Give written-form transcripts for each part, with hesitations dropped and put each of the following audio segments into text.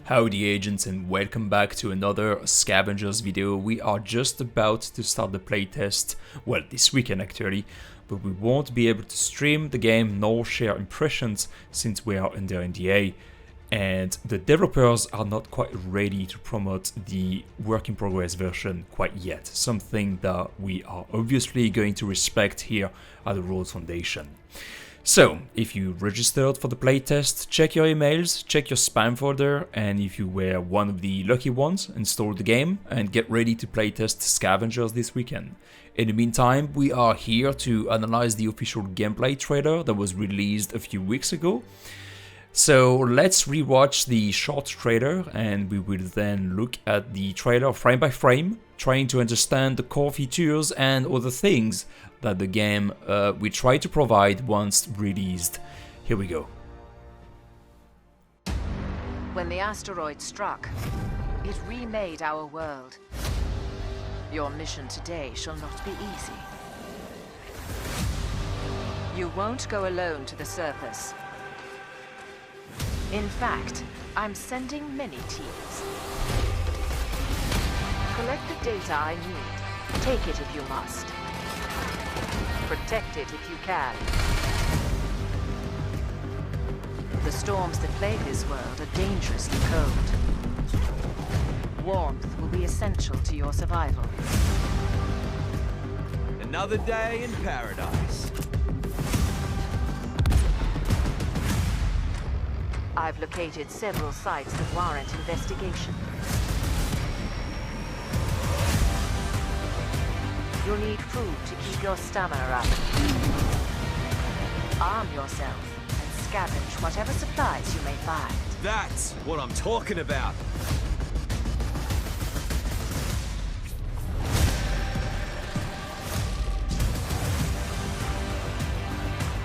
Howdy agents, and welcome back to another Scavengers video. We are just about to start the playtest, well, this weekend actually, but we won't be able to stream the game nor share impressions since we are under NDA, and the developers are not quite ready to promote the work in progress version quite yet, something that we are obviously going to respect here at the Rhodes Foundation. So, if you registered for the playtest, check your emails, check your spam folder, and if you were one of the lucky ones, install the game and get ready to playtest Scavengers this weekend. In the meantime, we are here to analyze the official gameplay trailer that was released a few weeks ago. So let's rewatch the short trailer and we will then look at the trailer frame by frame, trying to understand the core features and other things that the game will try to provide once released. Here we go. When the asteroid struck, it remade our world. Your mission today shall not be easy. You won't go alone to the surface. In fact, I'm sending many teams. Collect the data I need. Take it if you must. Protect it if you can. The storms that plague this world are dangerously cold. Warmth will be essential to your survival. Another day in paradise. I've located several sites that warrant investigation. You'll need food to keep your stamina up. Arm yourself and scavenge whatever supplies you may find. That's what I'm talking about.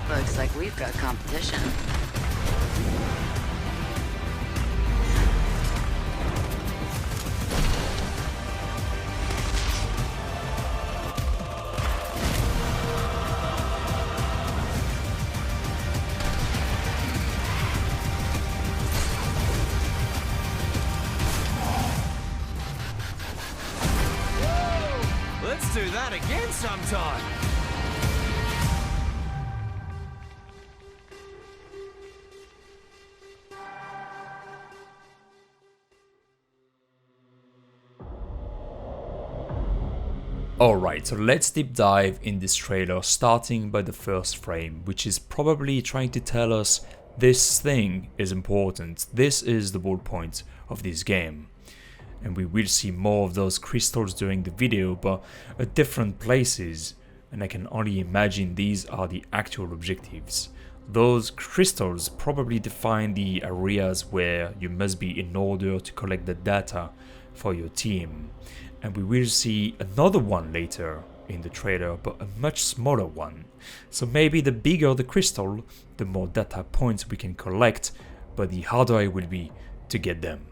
Looks like we've got competition. Let's do that again sometime. Alright, so let's deep dive in this trailer, starting by the first frame, which is probably trying to tell us this thing is important. This is the whole point of this game. And we will see more of those crystals during the video, but at different places, and I can only imagine these are the actual objectives. Those crystals probably define the areas where you must be in order to collect the data for your team. And we will see another one later in the trailer, but a much smaller one. So maybe the bigger the crystal, the more data points we can collect, but the harder it will be to get them.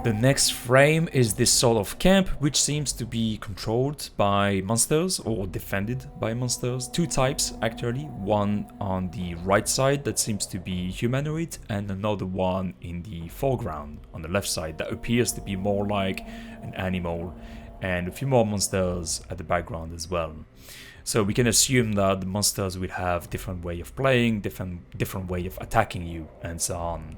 The next frame is this sort of camp, which seems to be controlled by monsters or defended by monsters. Two types actually, one on the right side that seems to be humanoid, and another one in the foreground on the left side that appears to be more like an animal, and a few more monsters at the background as well. So we can assume that the monsters will have different way of playing, different way of attacking you, and so on.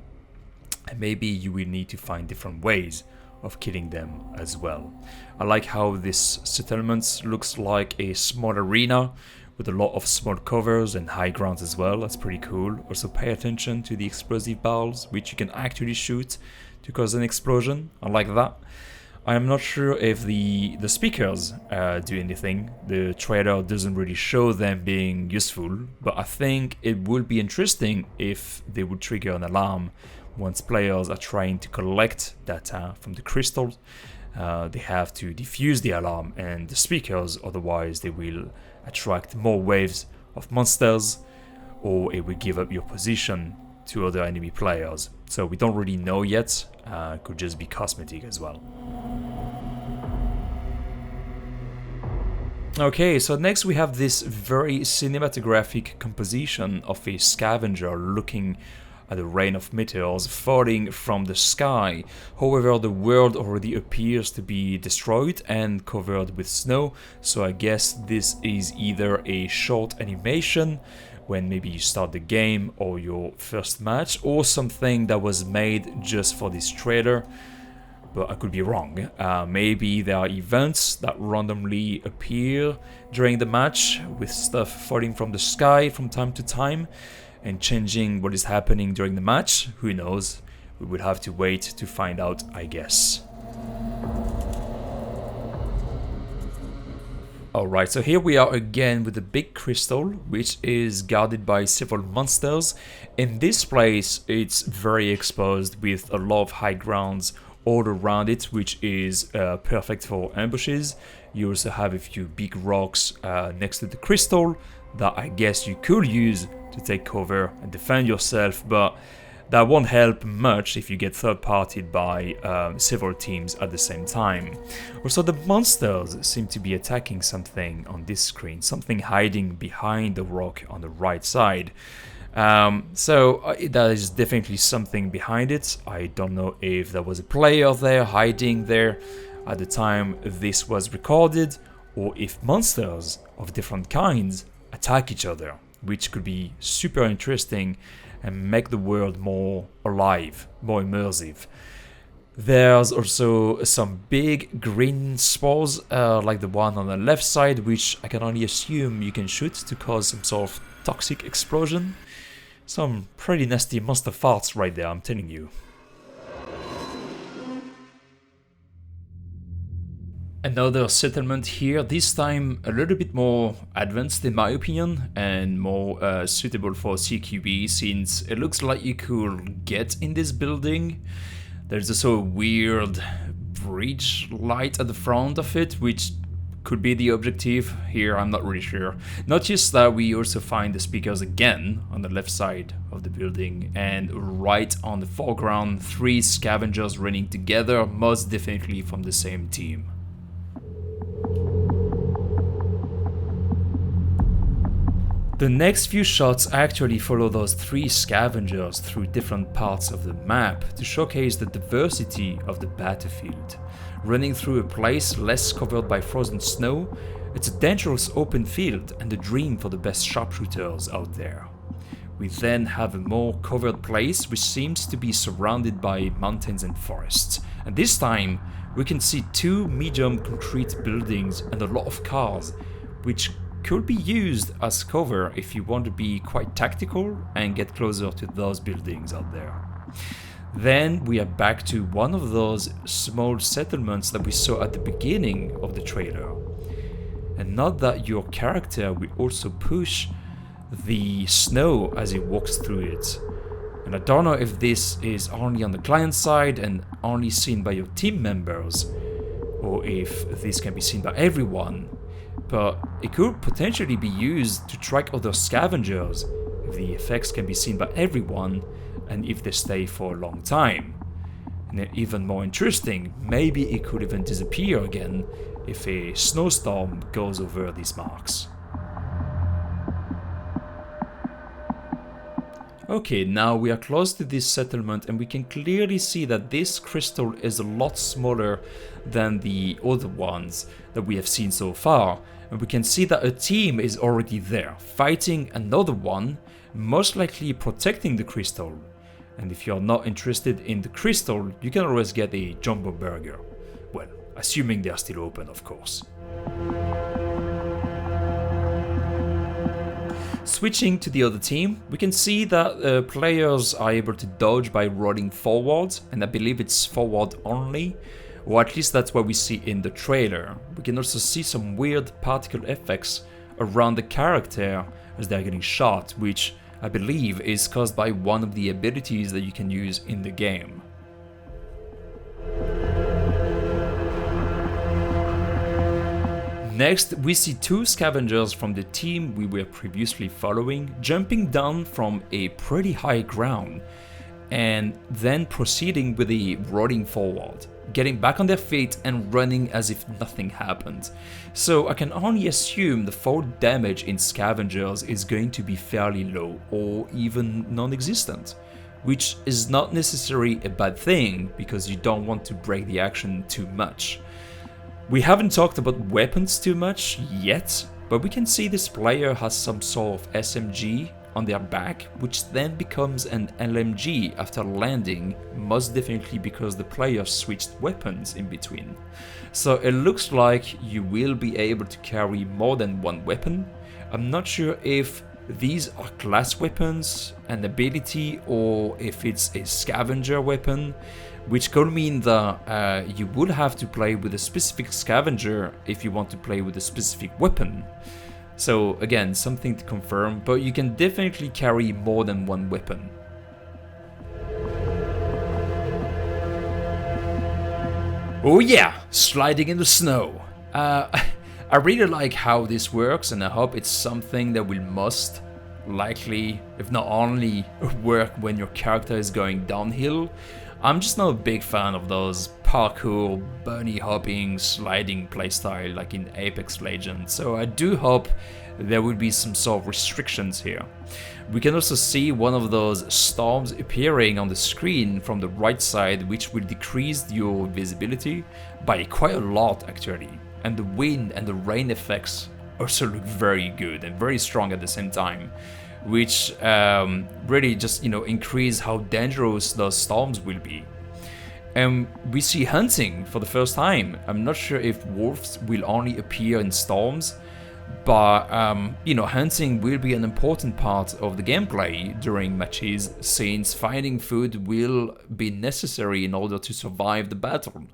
And maybe you will need to find different ways of killing them as well. I like how this settlement looks like a small arena with a lot of small covers and high grounds as well. That's pretty cool. Also pay attention to the explosive barrels, which you can actually shoot to cause an explosion. I like that. I am not sure if the speakers do anything. The trailer doesn't really show them being useful, but I think it would be interesting if they would trigger an alarm once players are trying to collect data from the crystals. They have to defuse the alarm and the speakers, otherwise they will attract more waves of monsters, or it will give up your position to other enemy players. So we don't really know yet, could just be cosmetic as well. Okay, so next we have this very cinematographic composition of a scavenger looking at a rain of meteors falling from the sky. However, the world already appears to be destroyed and covered with snow, so I guess this is either a short animation when maybe you start the game or your first match, or something that was made just for this trailer. But I could be wrong. Maybe there are events that randomly appear during the match with stuff falling from the sky from time to time and changing what is happening during the match. Who knows? We would have to wait to find out, I guess. Alright, so here we are again with the big crystal, which is guarded by several monsters. In this place, it's very exposed with a lot of high grounds all around it, which is perfect for ambushes. You also have a few big rocks next to the crystal that I guess you could use to take cover and defend yourself, but that won't help much if you get third-partied by several teams at the same time. Also, the monsters seem to be attacking something on this screen, something hiding behind the rock on the right side. That is definitely something behind it. I don't know if there was a player there hiding there at the time this was recorded, or if monsters of different kinds attack each other, which could be super interesting and make the world more alive, more immersive. There's also some big green spores like the one on the left side, which I can only assume you can shoot to cause some sort of toxic explosion. Some pretty nasty monster farts right there, I'm telling you. Another settlement here, this time a little bit more advanced in my opinion, and more suitable for CQB, since it looks like you could get in this building. There's also a weird bridge light at the front of it, which could be the objective here, I'm not really sure. Notice that we also find the speakers again on the left side of the building, and right on the foreground, 3 scavengers running together, most definitely from the same team. The next few shots actually follow those 3 scavengers through different parts of the map to showcase the diversity of the battlefield. Running through a place less covered by frozen snow, it's a dangerous open field and a dream for the best sharpshooters out there. We then have a more covered place which seems to be surrounded by mountains and forests, and this time we can see 2 medium concrete buildings and a lot of cars, which could be used as cover if you want to be quite tactical and get closer to those buildings out there. Then we are back to one of those small settlements that we saw at the beginning of the trailer. And note that your character will also push the snow as he walks through it. And I don't know if this is only on the client side and only seen by your team members, or if this can be seen by everyone, but it could potentially be used to track other scavengers if the effects can be seen by everyone and if they stay for a long time. And then even more interesting, maybe it could even disappear again if a snowstorm goes over these marks. Okay, now we are close to this settlement and we can clearly see that this crystal is a lot smaller than the other ones that we have seen so far. And we can see that a team is already there, fighting another one, most likely protecting the crystal. And if you're not interested in the crystal, you can always get a jumbo burger. Well, assuming they are still open, of course. Switching to the other team, we can see that players are able to dodge by rolling forward, and I believe it's forward only, or at least that's what we see in the trailer. We can also see some weird particle effects around the character as they're getting shot, which I believe is caused by one of the abilities that you can use in the game. Next, we see 2 scavengers from the team we were previously following jumping down from a pretty high ground and then proceeding with a rolling forward. getting back on their feet and running as if nothing happened. So I can only assume the fall damage in Scavengers is going to be fairly low or even non-existent, which is not necessarily a bad thing because you don't want to break the action too much. We haven't talked about weapons too much yet, but we can see this player has some sort of SMG on their back, which then becomes an LMG after landing, most definitely because the player switched weapons in between. So it looks like you will be able to carry more than one weapon. I'm not sure if these are class weapons, an ability, or if it's a scavenger weapon, which could mean that you would have to play with a specific scavenger if you want to play with a specific weapon. So again, something to confirm, but you can definitely carry more than one weapon. Oh yeah, sliding in the snow. I really like how this works, and I hope it's something that will most likely, if not only, work when your character is going downhill. I'm just not a big fan of those parkour, bunny hopping, sliding playstyle like in Apex Legends, so I do hope there will be some sort of restrictions here. We can also see one of those storms appearing on the screen from the right side, which will decrease your visibility by quite a lot actually, and the wind and the rain effects also look very good and very strong at the same time, which really just, increase how dangerous those storms will be. And we see hunting for the first time. I'm not sure if wolves will only appear in storms, but hunting will be an important part of the gameplay during matches, since finding food will be necessary in order to survive the battle.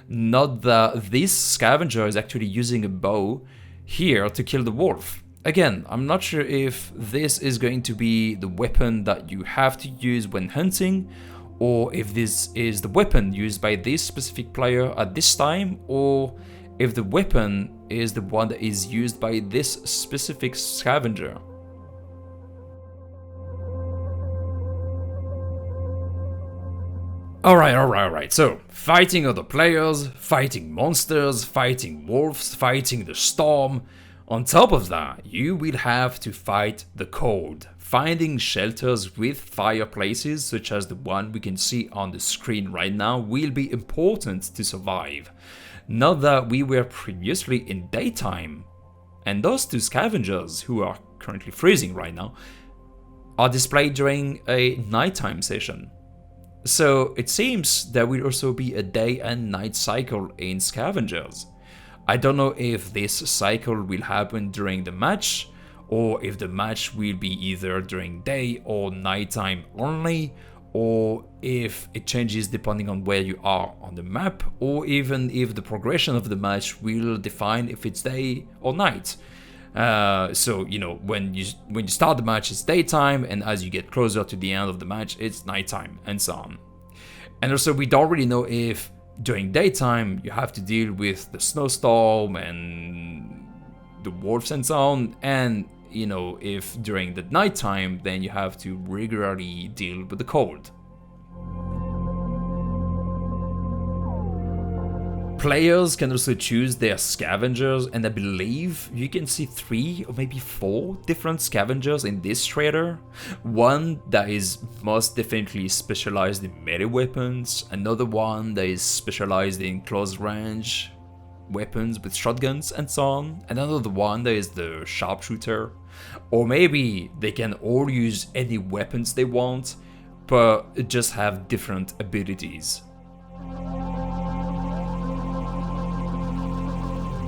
Not that this scavenger is actually using a bow here to kill the wolf. Again, I'm not sure if this is going to be the weapon that you have to use when hunting, or if this is the weapon used by this specific player at this time, or if the weapon is the one that is used by this specific scavenger. Alright, so fighting other players, fighting monsters, fighting wolves, fighting the storm. On top of that, you will have to fight the cold. Finding shelters with fireplaces, such as the one we can see on the screen right now, will be important to survive. Not that we were previously in daytime, and those two scavengers, who are currently freezing right now, are displayed during a nighttime session. So it seems there will also be a day and night cycle in Scavengers. I don't know if this cycle will happen during the match, or if the match will be either during day or nighttime only, or if it changes depending on where you are on the map, or even if the progression of the match will define if it's day or night. So when you start the match it's daytime, and as you get closer to the end of the match it's nighttime, and so on. And also we don't really know if during daytime you have to deal with the snowstorm and the wolves and so on, and if during the nighttime then you have to regularly deal with the cold. Players can also choose their scavengers, and I believe you can see 3 or maybe 4 different scavengers in this trailer. One that is most definitely specialized in melee weapons, another one that is specialized in close range weapons with shotguns and so on, and another one that is the sharpshooter. Or maybe they can all use any weapons they want, but just have different abilities.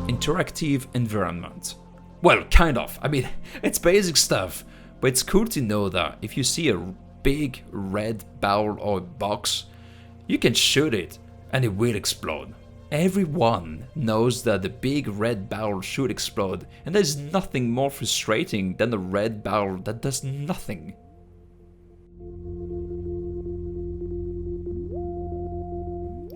Interactive environment. Well, kind of. I mean, it's basic stuff, but it's cool to know that if you see a big red barrel or box, you can shoot it and it will explode. Everyone knows that the big red barrel should explode, and there's nothing more frustrating than a red barrel that does nothing.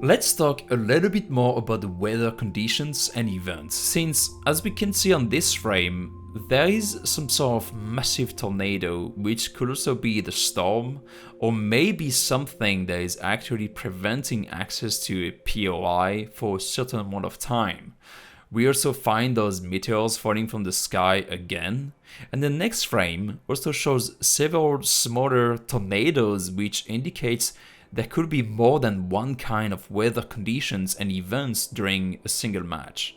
Let's talk a little bit more about the weather conditions and events, since as we can see on this frame, there is some sort of massive tornado, which could also be the storm, or maybe something that is actually preventing access to a POI for a certain amount of time. We also find those meteors falling from the sky again, and the next frame also shows several smaller tornadoes, which indicates there could be more than one kind of weather conditions and events during a single match.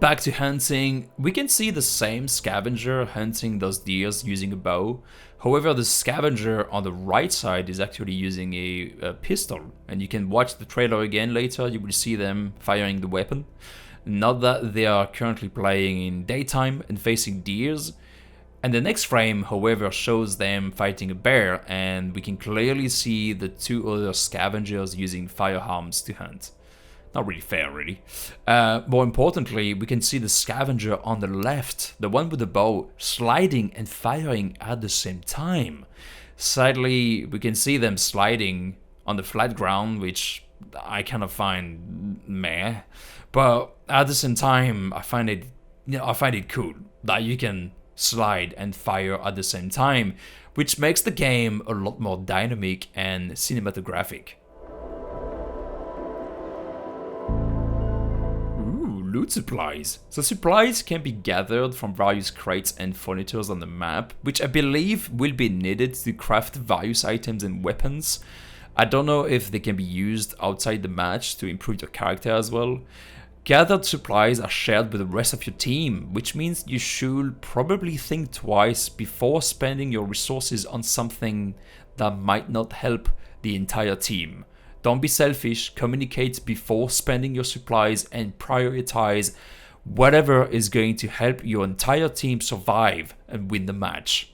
Back to hunting, we can see the same scavenger hunting those deers using a bow. However, the scavenger on the right side is actually using a pistol, and you can watch the trailer again later, you will see them firing the weapon. Not that they are currently playing in daytime and facing deers. And the next frame, however, shows them fighting a bear, and we can clearly see the two other scavengers using firearms to hunt. Not really fair, really. More importantly, we can see the scavenger on the left, the one with the bow, sliding and firing at the same time. Sadly, we can see them sliding on the flat ground, which I kind of find meh. But at the same time, I find it cool that you can slide and fire at the same time, which makes the game a lot more dynamic and cinematographic. Loot supplies. So supplies can be gathered from various crates and furnitures on the map, which I believe will be needed to craft various items and weapons. I don't know if they can be used outside the match to improve your character as well. Gathered supplies are shared with the rest of your team, which means you should probably think twice before spending your resources on something that might not help the entire team. Don't be selfish, communicate before spending your supplies, and prioritize whatever is going to help your entire team survive and win the match.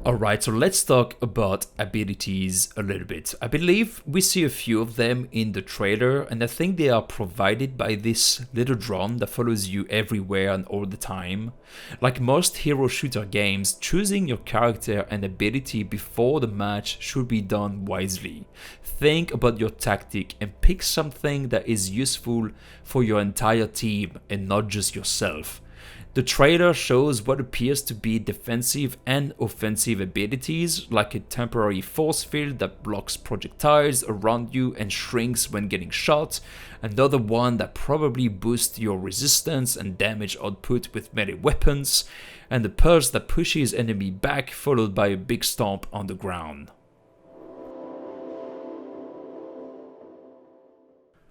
Alright, so let's talk about abilities a little bit. I believe we see a few of them in the trailer, and I think they are provided by this little drone that follows you everywhere and all the time. Like most hero shooter games, choosing your character and ability before the match should be done wisely. Think about your tactic and pick something that is useful for your entire team and not just yourself. The trailer shows what appears to be defensive and offensive abilities, like a temporary force field that blocks projectiles around you and shrinks when getting shot, another one that probably boosts your resistance and damage output with melee weapons, and a pulse that pushes enemy back followed by a big stomp on the ground.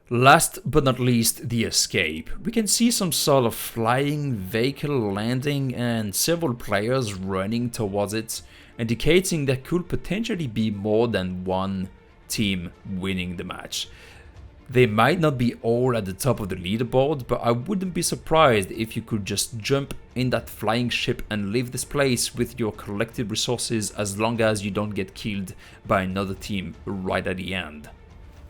Last but not least, the escape. We can see some sort of flying vehicle landing and several players running towards it, indicating there could potentially be more than one team winning the match. They might not be all at the top of the leaderboard, but I wouldn't be surprised if you could just jump in that flying ship and leave this place with your collected resources, as long as you don't get killed by another team right at the end.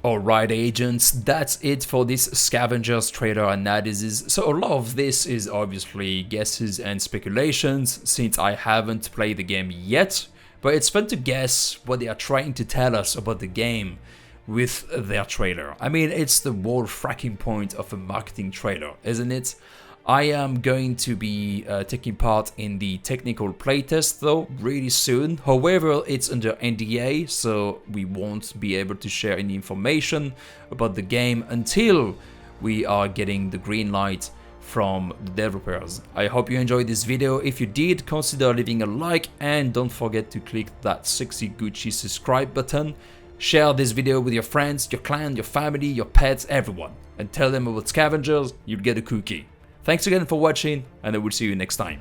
Alright agents, that's it for this Scavengers trailer analysis. So a lot of this is obviously guesses and speculations, since I haven't played the game yet, but it's fun to guess what they are trying to tell us about the game with their trailer. I mean, it's the whole fracking point of a marketing trailer, isn't it? I am going to be taking part in the technical playtest though really soon. However, it's under NDA, so we won't be able to share any information about the game until we are getting the green light from the developers. I hope you enjoyed this video. If you did, consider leaving a like and don't forget to click that sexy Gucci subscribe button. Share this video with your friends, your clan, your family, your pets, everyone, and tell them about Scavengers. You'll get a cookie. Thanks again for watching, and I will see you next time.